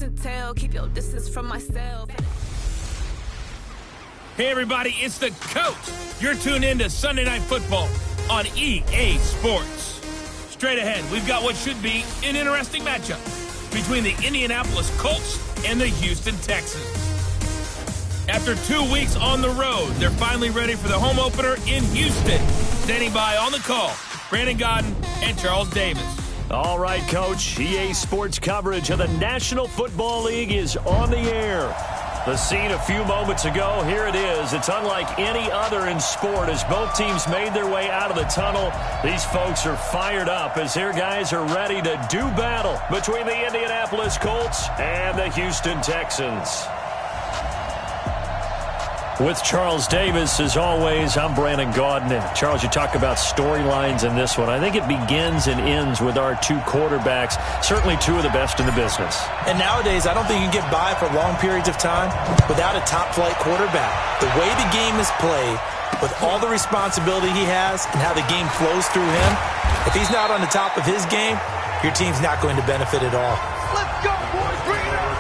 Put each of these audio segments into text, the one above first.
and tell. Keep your distance from myself. Hey, everybody, it's the coach. You're tuned in to Sunday Night Football on EA Sports. Straight ahead, we've got what should be an interesting matchup between the Indianapolis Colts and the Houston Texans. After 2 weeks on the road, they're finally ready for the home opener in Houston. Standing by on the call, Brandon Godden and Charles Davis. All right, Coach. EA Sports coverage of the National Football League is on the air. The scene a few moments ago, here it is. It's unlike any other in sport as both teams made their way out of the tunnel. These folks are fired up as their guys are ready to do battle between the Indianapolis Colts and the Houston Texans. With Charles Davis, as always, I'm Brandon Gaudin. And Charles, you talk about storylines in this one. I think it begins and ends with our two quarterbacks, certainly two of the best in the business. And nowadays, I don't think you can get by for long periods of time without a top-flight quarterback. The way the game is played, with all the responsibility he has and how the game flows through him, if he's not on the top of his game, your team's not going to benefit at all. Let's go, boys! Bring it on!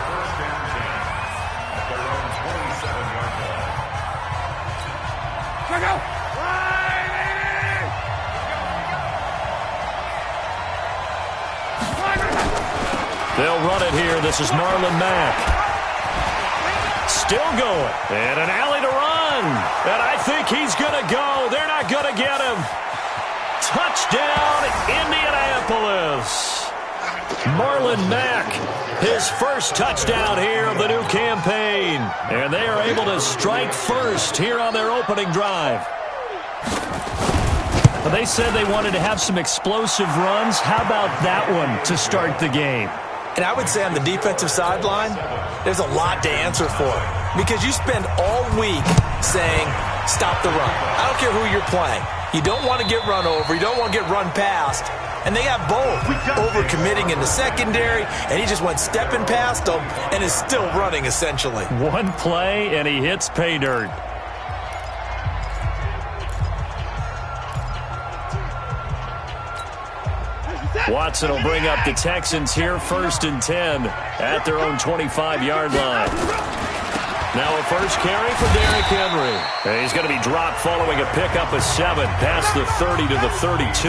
They'll run it here. This is Marlon Mack. Still going. And an alley to run. And I think he's going to go. They're not going to get him. Touchdown, Indianapolis. Marlon Mack, his first touchdown here of the new campaign. And they are able to strike first here on their opening drive. They said they wanted to have some explosive runs. How about that one to start the game? And I would say on the defensive sideline, there's a lot to answer for. Because you spend all week saying, stop the run. I don't care who you're playing. You don't want to get run over. You don't want to get run past. And they got both. Overcommitting in the secondary, and he just went stepping past them and is still running, essentially. One play, and he hits pay dirt. Watson will bring up the Texans here, 1st and 10 at their own 25-yard line. Now a first carry for Derrick Henry. And he's going to be dropped following a pickup of 7 past the 30 to the 32.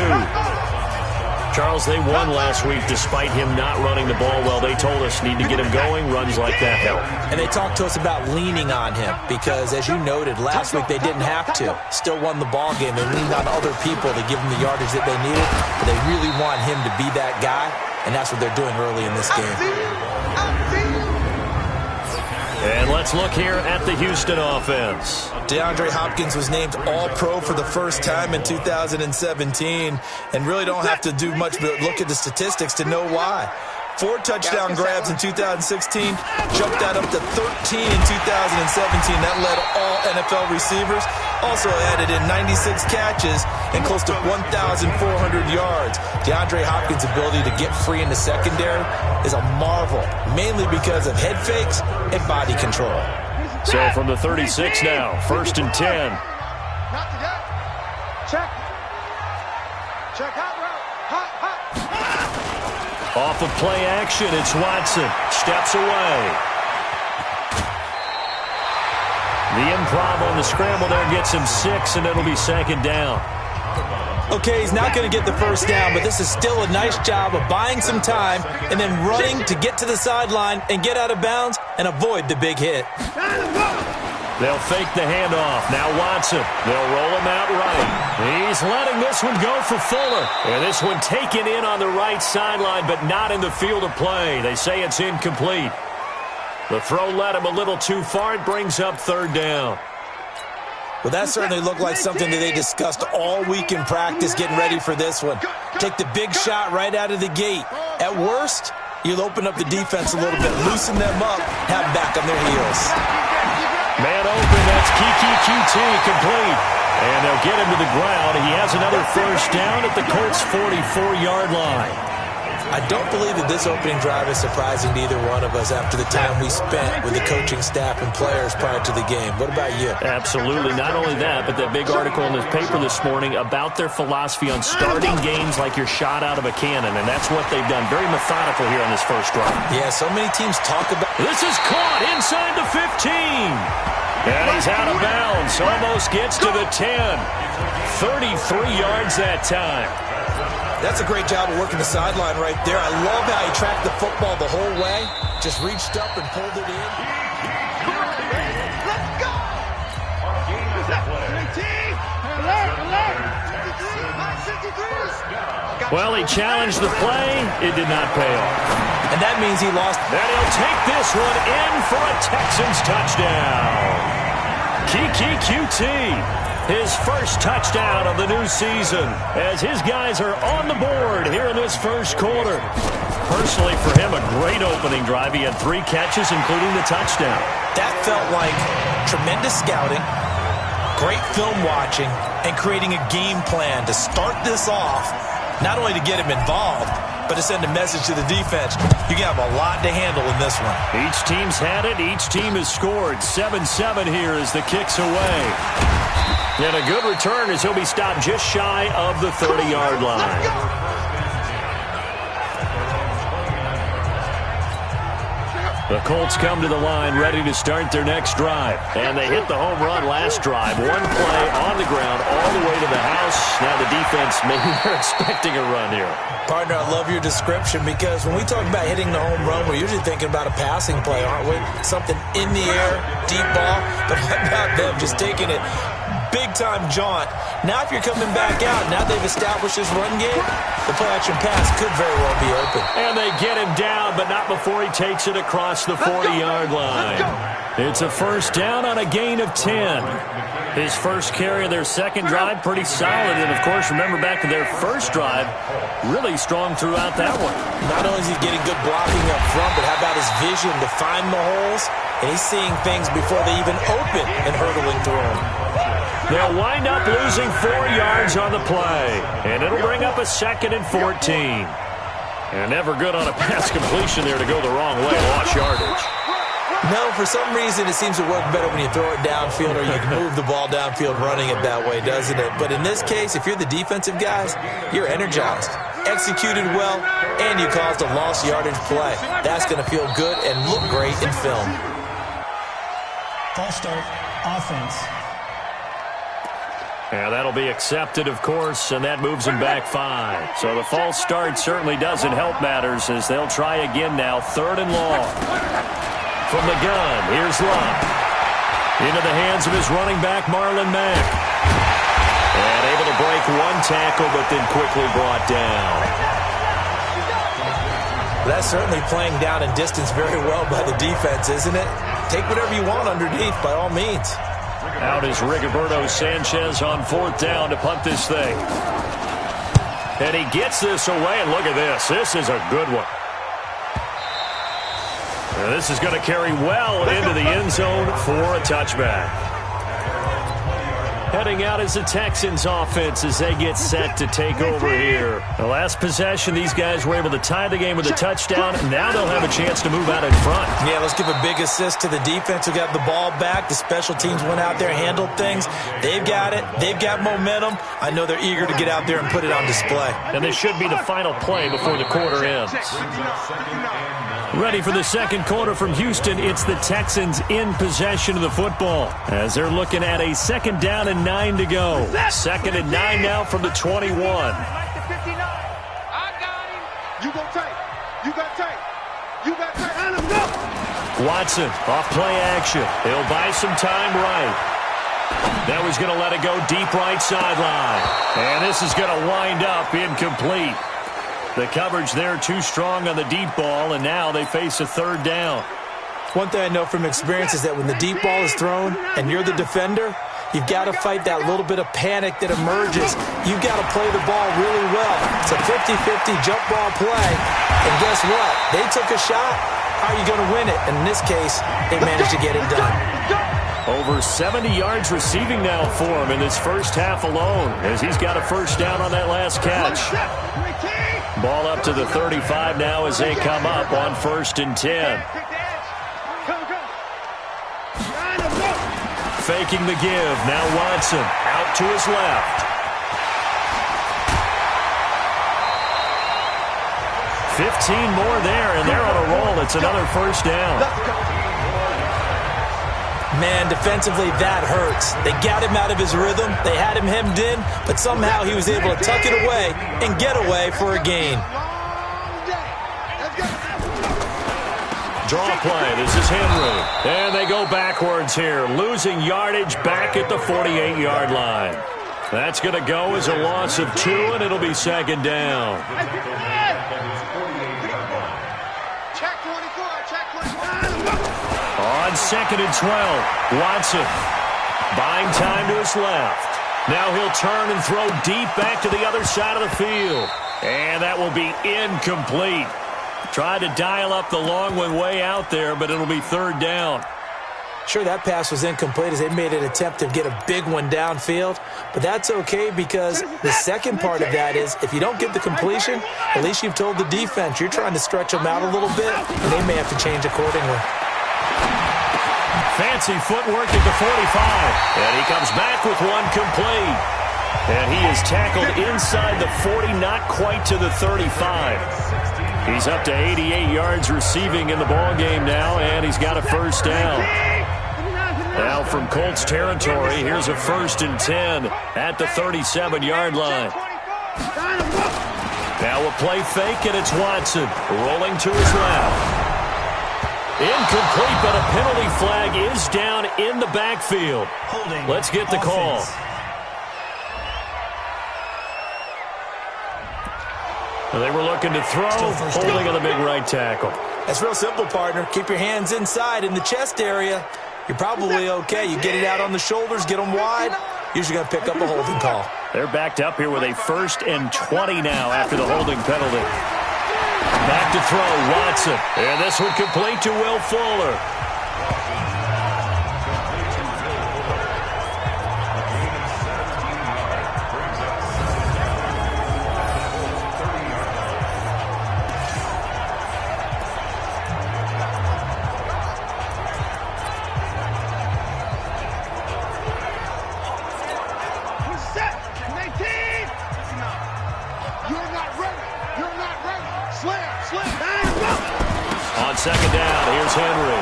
Charles, they won last week despite him not running the ball well. They told us need to get him going. Runs like that help. And they talked to us about leaning on him because, as you noted, last week they didn't have to. Still won the ball game. They leaned on other people to give them the yardage that they needed. But they really want him to be that guy, and that's what they're doing early in this game. And let's look here at the Houston offense. DeAndre Hopkins was named All-Pro for the first time in 2017, and really don't have to do much but look at the statistics to know why. 4 touchdown grabs in 2016, jumped that up to 13 in 2017. That led all NFL receivers. Also added in 96 catches and close to 1,400 yards. DeAndre Hopkins' ability to get free in the secondary is a marvel, mainly because of head fakes and body control. So from the 36 now, 1st and 10. Check. Check out route. Hot, hot. Off of play action, it's Watson. Steps away. The improv on the scramble there gets him 6, and it'll be 2nd down. Okay, he's not going to get the first down, but this is still a nice job of buying some time and then running to get to the sideline and get out of bounds and avoid the big hit. They'll fake the handoff. Now Watson. They'll roll him out right. He's letting this one go for Fuller. And this one taken in on the right sideline, but not in the field of play. They say it's incomplete. The throw led him a little too far. It brings up 3rd down. Well, that certainly looked like something that they discussed all week in practice getting ready for this one. Take the big shot right out of the gate. At worst, you'll open up the defense a little bit, loosen them up, have them back on their heels. Man open, that's Kiki QT complete. And they'll get him to the ground. He has another first down at the Colts' 44-yard line. I don't believe that this opening drive is surprising to either one of us after the time we spent with the coaching staff and players prior to the game. What about you? Absolutely. Not only that, but that big article in the paper this morning about their philosophy on starting games like you're shot out of a cannon, and that's what they've done. Very methodical here on this first drive. Yeah, so many teams talk about... This is caught inside the 15. And he's out of bounds. Almost gets to the 10. 33 yards that time. That's a great job of working the sideline right there. I love how he tracked the football the whole way. Just reached up and pulled it in. Let's go! Well, he challenged the play. It did not pay off. And that means he lost. And he'll take this one in for a Texans touchdown. Kiki QT. His first touchdown of the new season as his guys are on the board here in this first quarter. Personally, for him, a great opening drive. He had 3 catches, including the touchdown. That felt like tremendous scouting, great film watching, and creating a game plan to start this off, not only to get him involved, but to send a message to the defense. You have a lot to handle in this one. Each team's had it. Each team has scored. 7-7 here as the kick's away. And a good return as he'll be stopped just shy of the 30-yard line. The Colts come to the line ready to start their next drive. And they hit the home run last drive. One play on the ground all the way to the house. Now the defense, maybe they're expecting a run here. Partner, I love your description because when we talk about hitting the home run, we're usually thinking about a passing play, aren't we? Something in the air, deep ball. But what about them just taking it big-time jaunt? Now if you're coming back out, now they've established this run game, the play-action pass could very well be open. And they get him down, but not before he takes it across the 40-yard line. It's a first down on a gain of 10. His first carry of their second drive, pretty solid. And, of course, remember back to their first drive, really strong throughout that one. Not only is he getting good blocking up front, but how about his vision to find the holes? And he's seeing things before they even open and hurdling through them. They'll wind up losing 4 yards on the play. And it'll bring up a 2nd and 14. And never good on a pass completion there to go the wrong way. Lost yardage. No, for some reason it seems to work better when you throw it downfield or you can move the ball downfield running it that way, doesn't it? But in this case, if you're the defensive guys, you're energized, executed well, and you caused a lost yardage play. That's going to feel good and look great in film. False start, offense. Yeah, that'll be accepted, of course, and that moves him back 5. So the false start certainly doesn't help matters as they'll try again now, 3rd and long. From the gun, here's Love. Into the hands of his running back, Marlon Mack. And able to break 1 tackle, but then quickly brought down. That's certainly playing down in distance very well by the defense, isn't it? Take whatever you want underneath, by all means. Out is Rigoberto Sanchez on 4th down to punt this thing. And he gets this away, and look at this. This is a good one. And this is going to carry well into the end zone for a touchback. Heading out is the Texans offense as they get set to take over here. The last possession, these guys were able to tie the game with a touchdown. Now they'll have a chance to move out in front. Yeah, let's give a big assist to the defense who got the ball back. The special teams went out there, handled things. They've got it. They've got momentum. I know they're eager to get out there and put it on display. And this should be the final play before the quarter ends. Ready for the second quarter from Houston. It's the Texans in possession of the football as they're looking at a 2nd down and 9 to go. 2nd and 9 now from the 21. I got him. You go take. You got take. You got take. Let him go. Watson off play action. He'll buy some time right. Now he's going to let it go deep right sideline. And this is going to wind up incomplete. The coverage there too strong on the deep ball, and now they face a 3rd down. One thing I know from experience is that when the deep ball is thrown and you're the defender, you've got to fight that little bit of panic that emerges. You've got to play the ball really well. It's a 50-50 jump ball play. And guess what? They took a shot. How are you going to win it? And in this case, they managed to get it done. Over 70 yards receiving now for him in this first half alone as he's got a first down on that last catch. Ball up to the 35 now as they come up on 1st and 10. Faking the give. Now Watson out to his left. 15 more there, and they're on a roll. It's another 1st down. Man, defensively, that hurts. They got him out of his rhythm. They had him hemmed in, but somehow he was able to tuck it away and get away for a gain. Draw play. This is Henry. And they go backwards here, losing yardage back at the 48-yard line. That's going to go as a loss of 2, and it'll be 2nd down. On 2nd and 12, Watson buying time to his left. Now he'll turn and throw deep back to the other side of the field. And that will be incomplete. Tried to dial up the long one way out there, but it'll be 3rd down. Sure, that pass was incomplete as they made an attempt to get a big one downfield, but that's okay because the second part of that is if you don't get the completion, at least you've told the defense you're trying to stretch them out a little bit, and they may have to change accordingly. Fancy footwork at the 45, and he comes back with one complete. And he is tackled inside the 40, not quite to the 35. He's up to 88 yards receiving in the ballgame now, and he's got a 1st down. Now from Colts territory, here's a 1st and 10 at the 37-yard line. Now a play fake, and it's Watson rolling to his left. Incomplete, but a penalty flag is down in the backfield. Let's get the call. They were looking to throw, holding on the big right tackle. That's real simple, partner. Keep your hands inside in the chest area. You're probably okay. You get it out on the shoulders, get them wide. Usually going to pick up a holding call. They're backed up here with a 1st and 20 now after the holding penalty. Back to throw, Watson. And this one complete to Will Fuller. On 2nd down, here's Henry.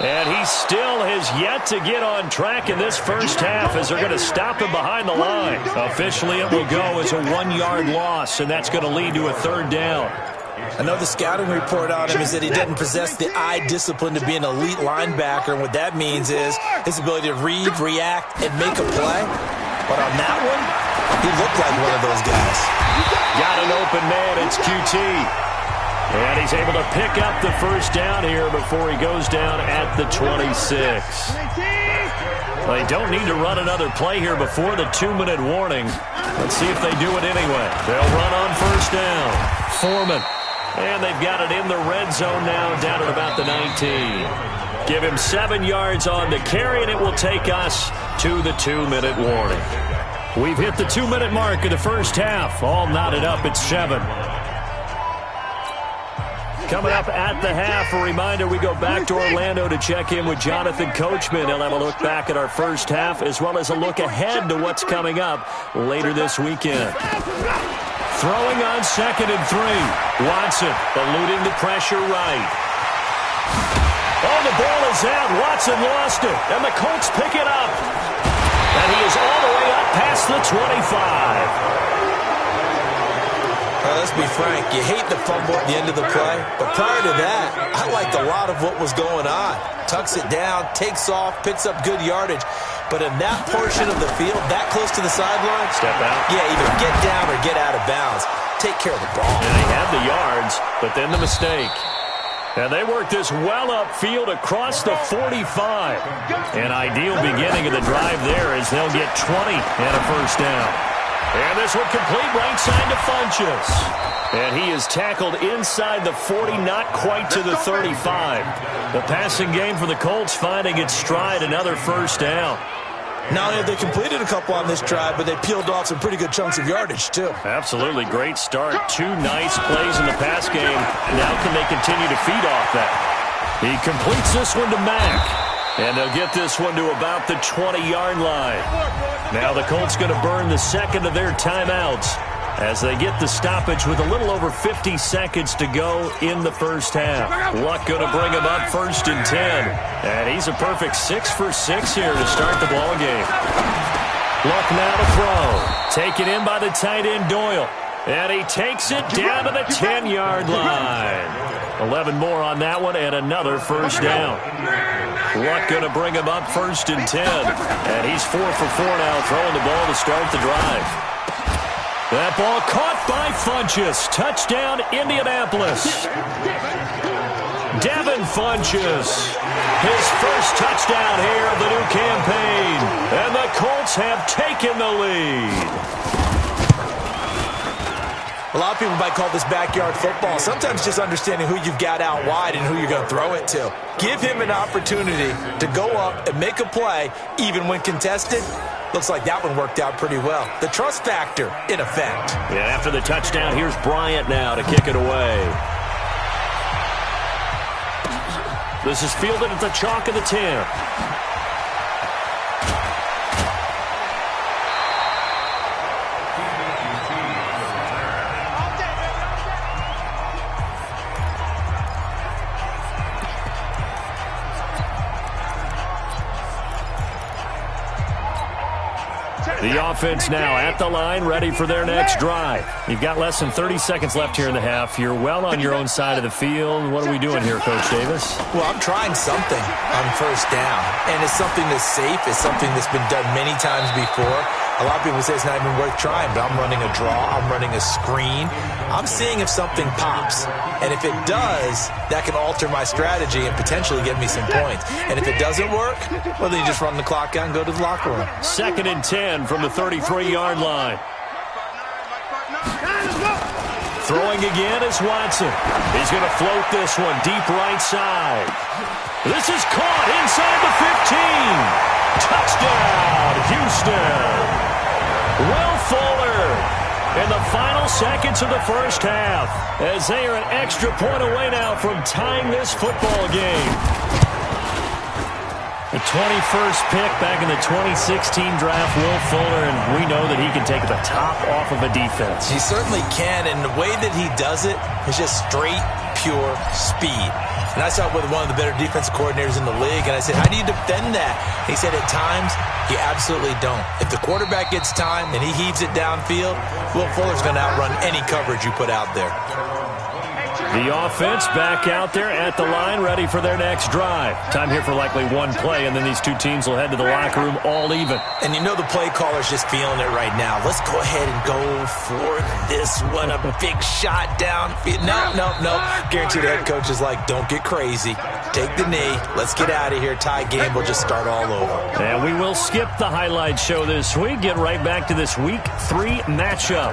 And he still has yet to get on track in this 1st half as they're going to stop him behind the line. Officially, it will go as a 1-yard loss, and that's going to lead to a 3rd down. I know the scouting report on him is that he doesn't possess the eye discipline to be an elite linebacker, and what that means is his ability to read, react, and make a play. But on that one, he looked like one of those guys. Got an open man, it's QT. And he's able to pick up the 1st down here before he goes down at the 26. They don't need to run another play here before the 2-minute warning. Let's see if they do it anyway. They'll run on 1st down. Foreman. And they've got it in the red zone now down at about the 19. Give him 7 yards on the carry, and it will take us to the 2-minute warning. We've hit the 2-minute mark of the 1st half. All knotted up at 7. Coming up at the half, a reminder, we go back to Orlando to check in with Jonathan Coachman. He'll have a look back at our 1st half as well as a look ahead to what's coming up later this weekend. Throwing on 2nd and 3. Watson eluding the pressure right. Oh, the ball is out. Watson lost it, and the Colts pick it up. And he is all the way up past the 25. Let's be frank, you hate the fumble at the end of the play, but prior to that, I liked a lot of what was going on. Tucks it down, takes off, picks up good yardage. But in that portion of the field, that close to the sideline, step out. Yeah, either get down or get out of bounds. Take care of the ball. And they had the yards, but then the mistake. And they work this well upfield across the 45. An ideal beginning of the drive there as they'll get 20 and a 1st down. And this one complete right side to Funchess. And he is tackled inside the 40, not quite to the 35. The passing game for the Colts finding its stride, another 1st down. Not only have they completed a couple on this drive, but they peeled off some pretty good chunks of yardage, too. Absolutely great start. 2 nice plays in the pass game. Now can they continue to feed off that? He completes this one to Mack. And they'll get this one to about the 20-yard line. Now the Colts going to burn the second of their timeouts as they get the stoppage with a little over 50 seconds to go in the first half. Luck going to bring him up 1st and 10. And he's a perfect 6 for 6 here to start the ball game. Luck now to throw. Taken in by the tight end Doyle. And he takes it down to the 10-yard line. 11 more on that one and another first down. Luck going to bring him up 1st and 10. And he's 4 for 4 now, throwing the ball to start the drive. That ball caught by Funchess. Touchdown, Indianapolis. Devin Funchess. His first touchdown here of the new campaign. And the Colts have taken the lead. A lot of people might call this backyard football. Sometimes just understanding who you've got out wide and who you're going to throw it to. Give him an opportunity to go up and make a play, even when contested. Looks like that one worked out pretty well. The trust factor in effect. Yeah, after the touchdown, here's Bryant now to kick it away. This is fielded at the chalk of the 10. The offense now at the line, ready for their next drive. You've got less than 30 seconds left here in the half. You're well on your own side of the field. What are we doing here, Coach Davis? Well, I'm trying something on first down, and it's something that's safe. It's something that's been done many times before. A lot of people say it's not even worth trying, but I'm running a draw. I'm running a screen. I'm seeing if something pops. And if it does, that can alter my strategy and potentially get me some points. And if it doesn't work, well, then you just run the clock out and go to the locker room. 2nd and 10 from the 33-yard line. Throwing again is Watson. He's going to float this one deep right side. This is caught inside the 15. Touchdown, Houston. Will Fuller in the final seconds of the first half as they are an extra point away now from tying this football game. The 21st pick back in the 2016 draft, Will Fuller, and we know that he can take the top off of a defense. He certainly can, and the way that he does it is just straight, pure speed. And I saw it with one of the better defensive coordinators in the league, and I said, how do you defend that? He said, at times, you absolutely don't. If the quarterback gets time and he heaves it downfield, Will Fuller's going to outrun any coverage you put out there. The offense back out there at the line, ready for their next drive. Time here for likely one play, and then these two teams will head to the locker room all even. And you know the play caller's just feeling it right now. Let's go ahead and go for this one. A big shot downfield. No. Guarantee the head coach is like, don't get crazy. Take the knee. Let's get out of here. Tie game. We'll just start all over. And we will skip the highlight show this week. Get right back to this Week 3 matchup.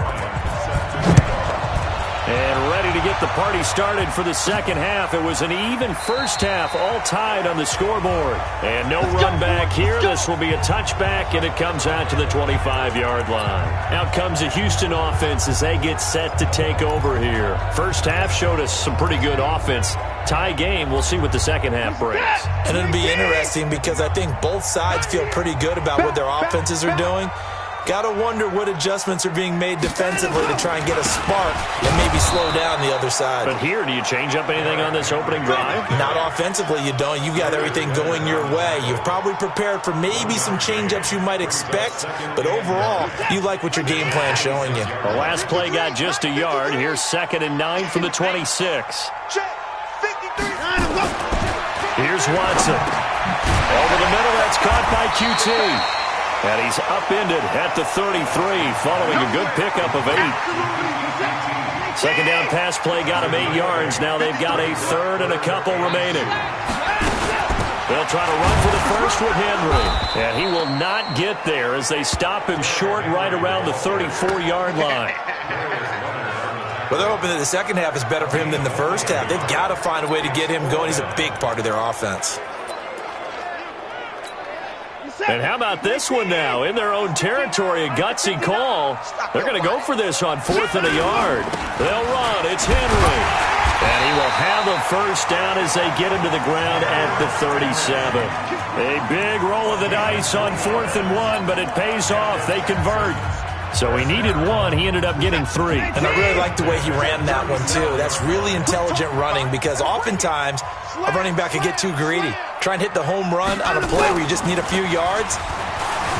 And ready to get the party started for the second half. It was an even first half, all tied on the scoreboard. And no run back here. This will be a touchback, and it comes out to the 25-yard line. Out comes the Houston offense as they get set to take over here. First half showed us some pretty good offense. Tie game, we'll see what the second half brings. And it'll be interesting because I think both sides feel pretty good about what their offenses are doing. Got to wonder what adjustments are being made defensively to try and get a spark and maybe slow down the other side. But here, do you change up anything on this opening drive? Not offensively, you don't. You've got everything going your way. You've probably prepared for maybe some change-ups you might expect, but overall, you like what your game plan's showing you. The last play got just a yard. Here's 2nd and 9 from the 26. Here's Watson. Over the middle, that's caught by QT. And he's upended at the 33 following a good pickup of 8. Second down pass play got him 8 yards. Now they've got a third and a couple remaining. They'll try to run for the first with Henry. And he will not get there as they stop him short right around the 34-yard line. Well, they're hoping that the second half is better for him than the first half. They've got to find a way to get him going. He's a big part of their offense. And how about this one now? In their own territory, a gutsy call. They're going to go for this on 4th and a yard. They'll run. It's Henry. And he will have a first down as they get him to the ground at the 37. A big roll of the dice on 4th and 1, but it pays off. They convert. So he needed 1. He ended up getting 3. And I really like the way he ran that one, too. That's really intelligent running because oftentimes a running back could get too greedy. Try and hit the home run on a play where you just need a few yards.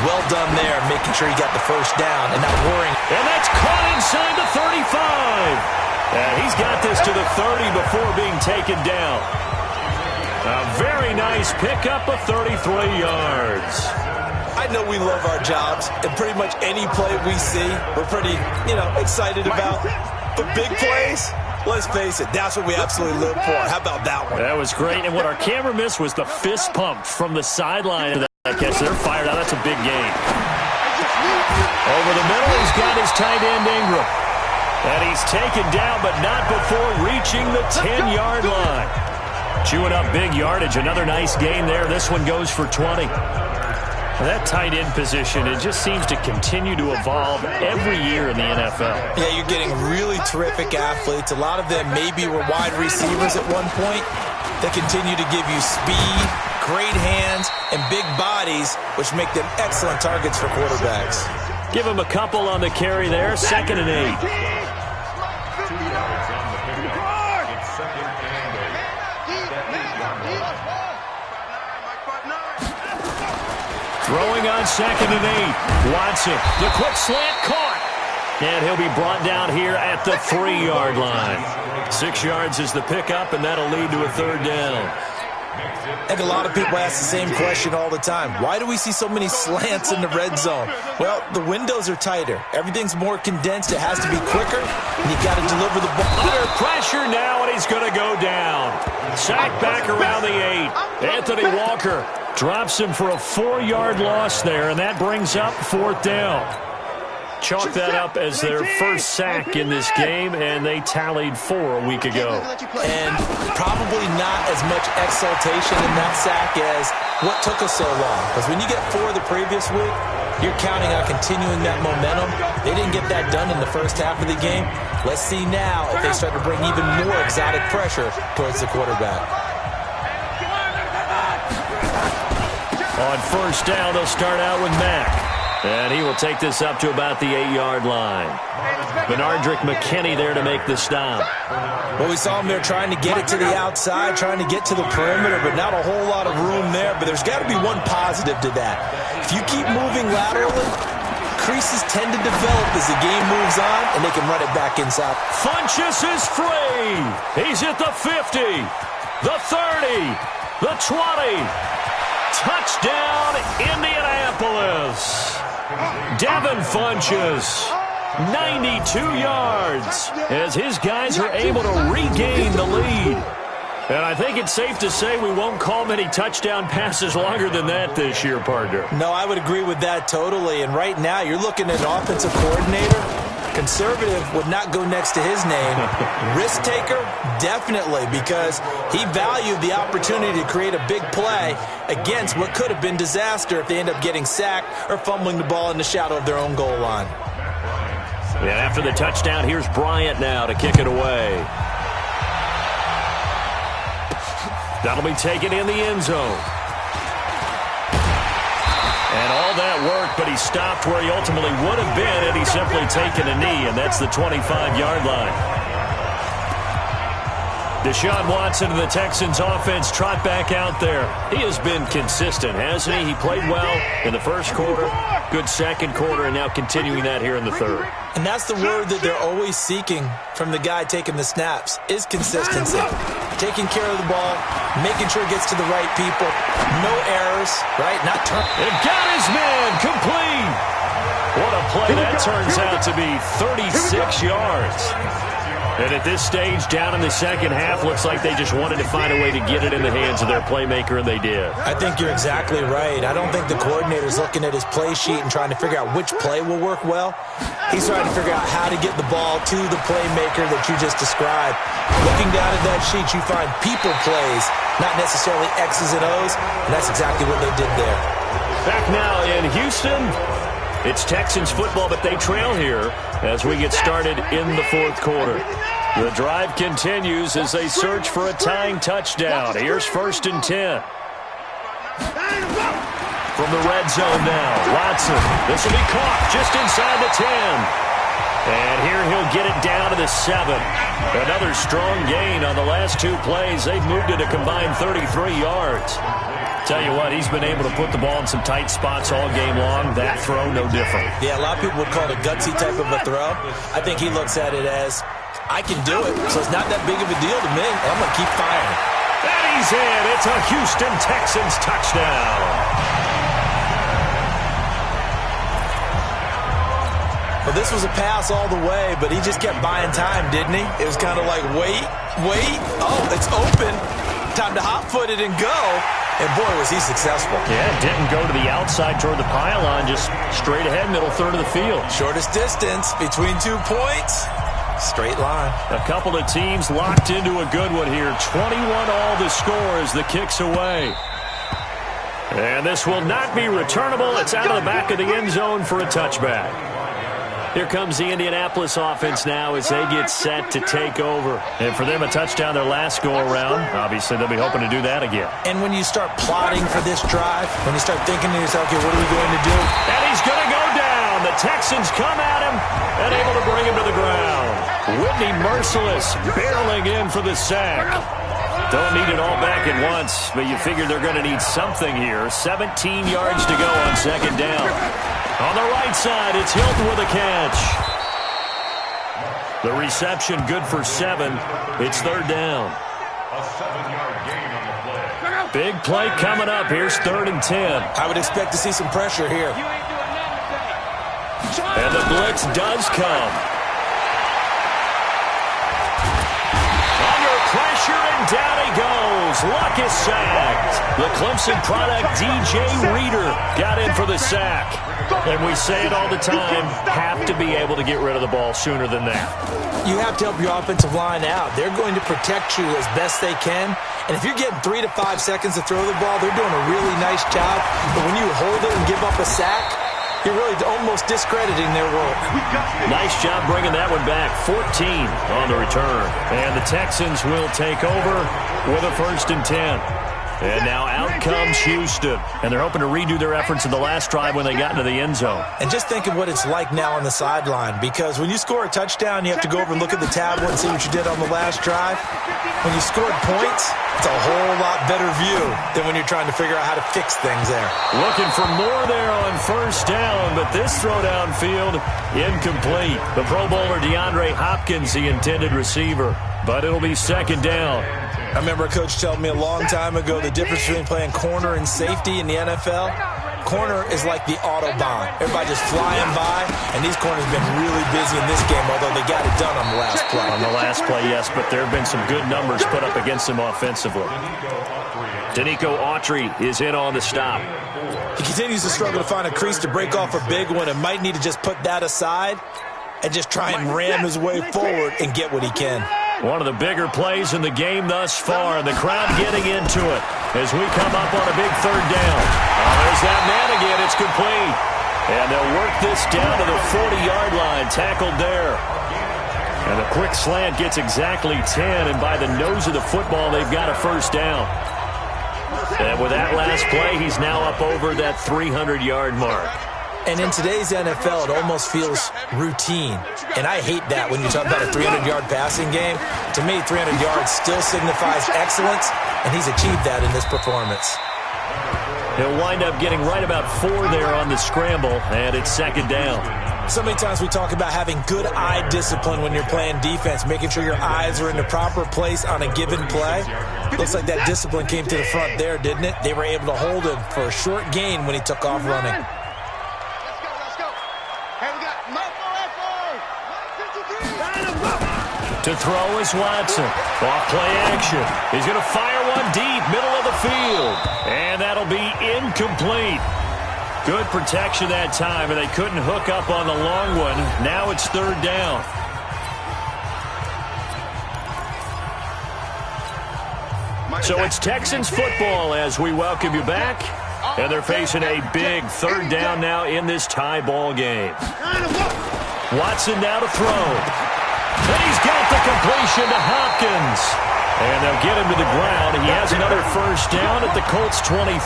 Well done there, making sure you got the first down and not worrying. And that's caught inside the 35. And he's got this to the 30 before being taken down. A very nice pickup of 33 yards. I know we love our jobs, and pretty much any play we see, we're pretty, excited about. But big plays, let's face it, that's what we absolutely live for. How about that one? That was great, and what our camera missed was the fist pump from the sideline of that catch. They're fired out. That's a big gain. Over the middle, he's got his tight end Ingram. And he's taken down, but not before reaching the 10-yard line. Chewing up big yardage. Another nice gain there. This one goes for 20. That tight end position, it just seems to continue to evolve every year in the NFL. Yeah, you're getting really terrific athletes. A lot of them maybe were wide receivers at one point. They continue to give you speed, great hands, and big bodies, which make them excellent targets for quarterbacks. Give him a couple on the carry there. 2nd and 8. Throwing on 2nd and 8. Watson, the quick slant caught. And he'll be brought down here at the 3-yard line. 6 yards is the pickup, and that'll lead to a 3rd down. And a lot of people ask the same question all the time. Why do we see so many slants in the red zone? Well, the windows are tighter. Everything's more condensed. It has to be quicker, and you've got to deliver the ball. Under pressure now, and he's going to go down. Sacked back around the 8. Anthony Walker drops him for a 4-yard loss there, and that brings up 4th down. Chalk that up as their first sack in this game, and they tallied 4 a week ago. And probably not as much exultation in that sack as what took us so long. Because when you get 4 the previous week, you're counting on continuing that momentum. They didn't get that done in the first half of the game. Let's see now if they start to bring even more exotic pressure towards the quarterback. On 1st down, they'll start out with Mack. And he will take this up to about the 8-yard line. Benardrick McKinney there to make the stop. Well, we saw him there trying to get it to the outside, trying to get to the perimeter, but not a whole lot of room there. But there's got to be one positive to that. If you keep moving laterally, creases tend to develop as the game moves on, and they can run it back inside. Funchess is free. He's at the 50, the 30, the 20. Touchdown, Indianapolis. Devin Funchess, 92 yards, as his guys are able to regain the lead. And I think it's safe to say we won't call many touchdown passes longer than that this year, partner. No, I would agree with that totally. And right now, you're looking at an offensive coordinator. Conservative would not go next to his name. Risk taker, definitely, because he valued the opportunity to create a big play against what could have been disaster if they end up getting sacked or fumbling the ball in the shadow of their own goal line. And after the touchdown, here's Bryant now to kick it away. That'll be taken in the end zone. And all that work, but he stopped where he ultimately would have been had he simply taken a knee, and that's the 25-yard line. Deshaun Watson of the Texans offense trot back out there. He has been consistent, hasn't he? He played well in the first quarter, good second quarter, and now continuing that here in the third. And that's the word that they're always seeking from the guy taking the snaps, is consistency. Taking care of the ball, making sure it gets to the right people, no errors, right? Not turn. And got his man complete. What a play that turns out to be, 36 yards. And at this stage, down in the second half, looks like they just wanted to find a way to get it in the hands of their playmaker, and they did. I think you're exactly right. I don't think the coordinator's looking at his play sheet and trying to figure out which play will work well. He's trying to figure out how to get the ball to the playmaker that you just described. Looking down at that sheet, you find people plays, not necessarily X's and O's, and that's exactly what they did there. Back now in Houston. It's Texans football, but they trail here as we get started in the fourth quarter. The drive continues as they search for a tying touchdown. Here's 1st and 10. From the red zone now, Watson. This will be caught just inside the 10. And here he'll get it down to the 7. Another strong gain on the last 2 plays. They've moved it a combined 33 yards. Tell you what, he's been able to put the ball in some tight spots all game long. That throw, no different. Yeah, a lot of people would call it a gutsy type of a throw. I think he looks at it as, I can do it, so it's not that big of a deal to me. I'm going to keep firing. And he's in. It's a Houston Texans touchdown. Well, this was a pass all the way, but he just kept buying time, didn't he? It was kind of like, wait. Oh, it's open. Time to hot-foot it and go. And, boy, was he successful. Yeah, didn't go to the outside toward the pylon, just straight ahead, middle third of the field. Shortest distance between 2 points. Straight line. A couple of teams locked into a good one here. 21 all the score as the kick's away. And this will not be returnable. It's out of the back of the end zone for a touchback. Here comes the Indianapolis offense now as they get set to take over. And for them, a touchdown their last go-around. Obviously, they'll be hoping to do that again. And when you start plotting for this drive, when you start thinking to yourself, okay, what are we going to do? And he's going to go down. The Texans come at him and able to bring him to the ground. Whitney Merciless barreling in for the sack. Don't need it all back at once, but you figure they're going to need something here. 17 yards to go on 2nd down. On the right side, it's Hilton with a catch. The reception good for 7. It's 3rd down. Big play coming up. Here's 3rd and 10. I would expect to see some pressure here. And the blitz does come. Under pressure, and down he goes. Luck is sacked. The Clemson product, DJ Reader, got in for the sack. And we say it all the time, have to be able to get rid of the ball sooner than that. You have to help your offensive line out. They're going to protect you as best they can. And if you're getting 3 to 5 seconds to throw the ball, they're doing a really nice job. But when you hold it and give up a sack, you're really almost discrediting their work. Nice job bringing that one back. 14 on the return. And the Texans will take over with a 1st and 10. And now out comes Houston. And they're hoping to redo their efforts in the last drive when they got into the end zone. And just think of what it's like now on the sideline. Because when you score a touchdown, you have to go over and look at the tablet and see what you did on the last drive. When you scored points, it's a whole lot better view than when you're trying to figure out how to fix things there. Looking for more there on 1st down, but this throw downfield incomplete. The Pro Bowler DeAndre Hopkins, the intended receiver. But it'll be 2nd down. I remember a coach telling me a long time ago the difference between playing corner and safety in the NFL. Corner is like the Autobahn. Everybody just flying by, and these corners have been really busy in this game, although they got it done on the last play. On the last play, yes, but there have been some good numbers put up against them offensively. Danico Autry is in on the stop. He continues to struggle to find a crease to break off a big one and might need to just put that aside and just try and ram his way forward and get what he can. One of the bigger plays in the game thus far, and the crowd getting into it as we come up on a big 3rd down. Oh, there's that man again. It's complete. And they'll work this down to the 40-yard line, tackled there. And the quick slant gets exactly 10, and by the nose of the football, they've got a 1st down. And with that last play, he's now up over that 300-yard mark. And in today's NFL, it almost feels routine. And I hate that when you talk about a 300-yard passing game. To me, 300 yards still signifies excellence, and he's achieved that in this performance. He'll wind up getting right about 4 there on the scramble, and it's 2nd down. So many times we talk about having good eye discipline when you're playing defense, making sure your eyes are in the proper place on a given play. Looks like that discipline came to the front there, didn't it? They were able to hold him for a short gain when he took off running. To throw is Watson. Off play action. He's going to fire one deep, middle of the field. And that'll be incomplete. Good protection that time, and they couldn't hook up on the long one. Now it's 3rd down. So it's Texans football as we welcome you back. And they're facing a big third down now in this tie ball game. Watson now to throw. And he's got the completion to Hopkins. And they'll get him to the ground. He has another first down at the Colts 23.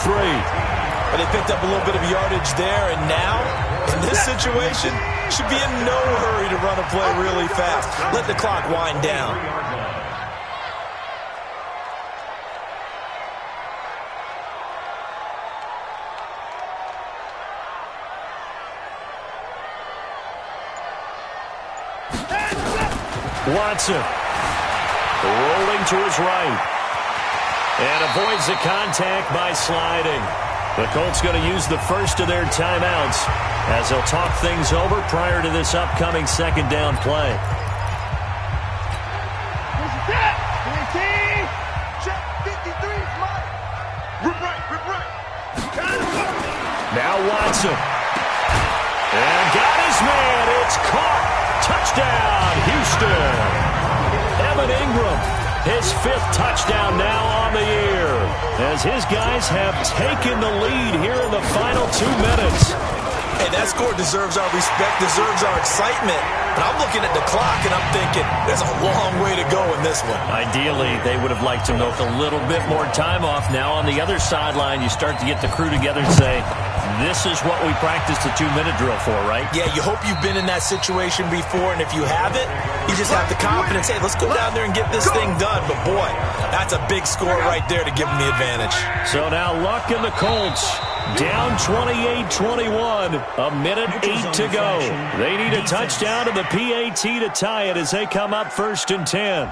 But they picked up a little bit of yardage there, and now, in this situation, should be in no hurry to run a play really fast. Let the clock wind down. Watson rolling to his right and avoids the contact by sliding. The Colts going to use the first of their timeouts as they'll talk things over prior to this upcoming second down play. Now Watson. And got his man. It's caught. Touchdown, Houston. Evan Ingram, his 5th touchdown now on the year, as his guys have taken the lead here in the final 2 minutes. Hey, that score deserves our respect, deserves our excitement. But I'm looking at the clock, and I'm thinking, there's a long way to go in this one. Ideally, they would have liked to milk a little bit more time off. Now on the other sideline, you start to get the crew together and say, this is what we practiced a 2-minute drill for, right? Yeah, you hope you've been in that situation before, and if you haven't, you just have the confidence, hey, let's go down there and get this thing done. But boy, that's a big score right there to give them the advantage. So now Luck and the Colts down 28-21, a minute 8 to go. They need a touchdown to the PAT to tie it as they come up 1st and 10.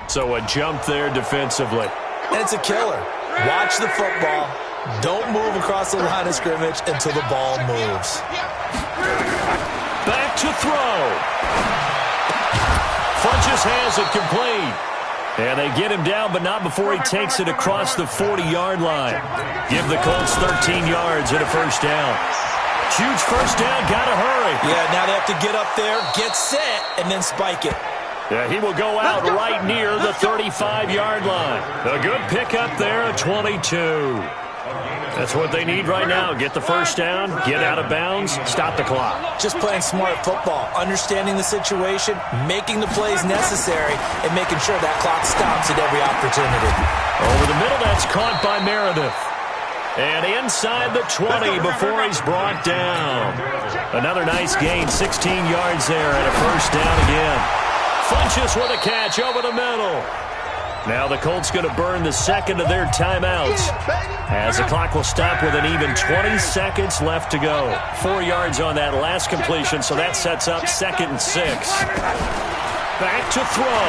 So a jump there defensively. And it's a killer. Watch the football. Don't move across the line of scrimmage until the ball moves. Back to throw. Funches has it complete. And they get him down, but not before he takes it across the 40-yard line. Give the Colts 13 yards and a first down. Huge first down, gotta hurry. Yeah, now they have to get up there, get set, and then spike it. Yeah, he will go out right near the 35-yard line. A good pickup there at 22. That's what they need right now. Get the first down, get out of bounds, stop the clock. Just playing smart football, understanding the situation, making the plays necessary, and making sure that clock stops at every opportunity. Over the middle, that's caught by Meredith. And inside the 20 before he's brought down. Another nice gain, 16 yards there, and a first down again. Funches with a catch over the middle. Now the Colts going to burn the second of their timeouts as the clock will stop with an even 20 seconds left to go. 4 yards on that last completion, so that sets up 2nd and 6. Back to throw.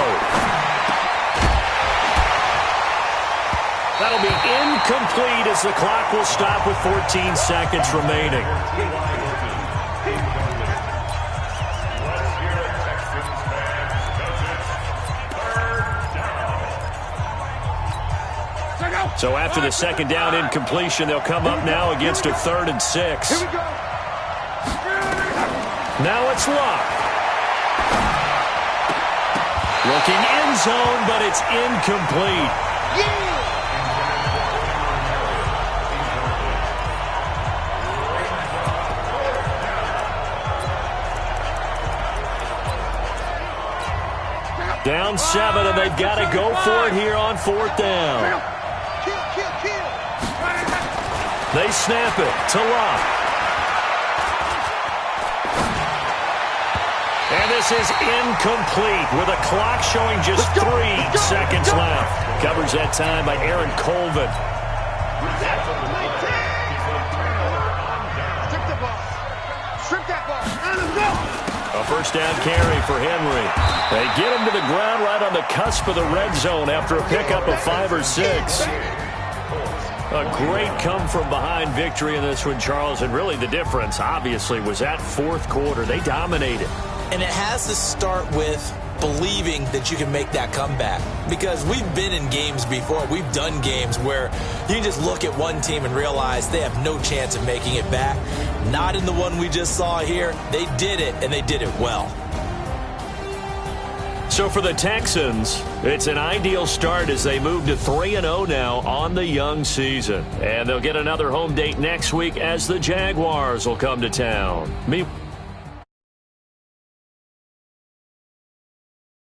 That'll be incomplete as the clock will stop with 14 seconds remaining. So after the second down incompletion, they'll come up now against a 3rd and 6. Now it's Luck. Looking end zone, but it's incomplete. Down 7, and they've got to go for it here on 4th down. They snap it to Luck. And this is incomplete with a clock showing just 3 seconds left. Covers that time by Aaron Colvin. A first down carry for Henry. They get him to the ground right on the cusp of the red zone after a pickup of 5 or 6. A great come-from-behind victory in this one, Charles, and really the difference, obviously, was that 4th quarter. They dominated. And it has to start with believing that you can make that comeback. Because we've been in games before. We've done games where you can just look at one team and realize they have no chance of making it back. Not in the one we just saw here. They did it, and they did it well. So for the Texans, it's an ideal start as they move to 3-0 now on the young season. And they'll get another home date next week as the Jaguars will come to town.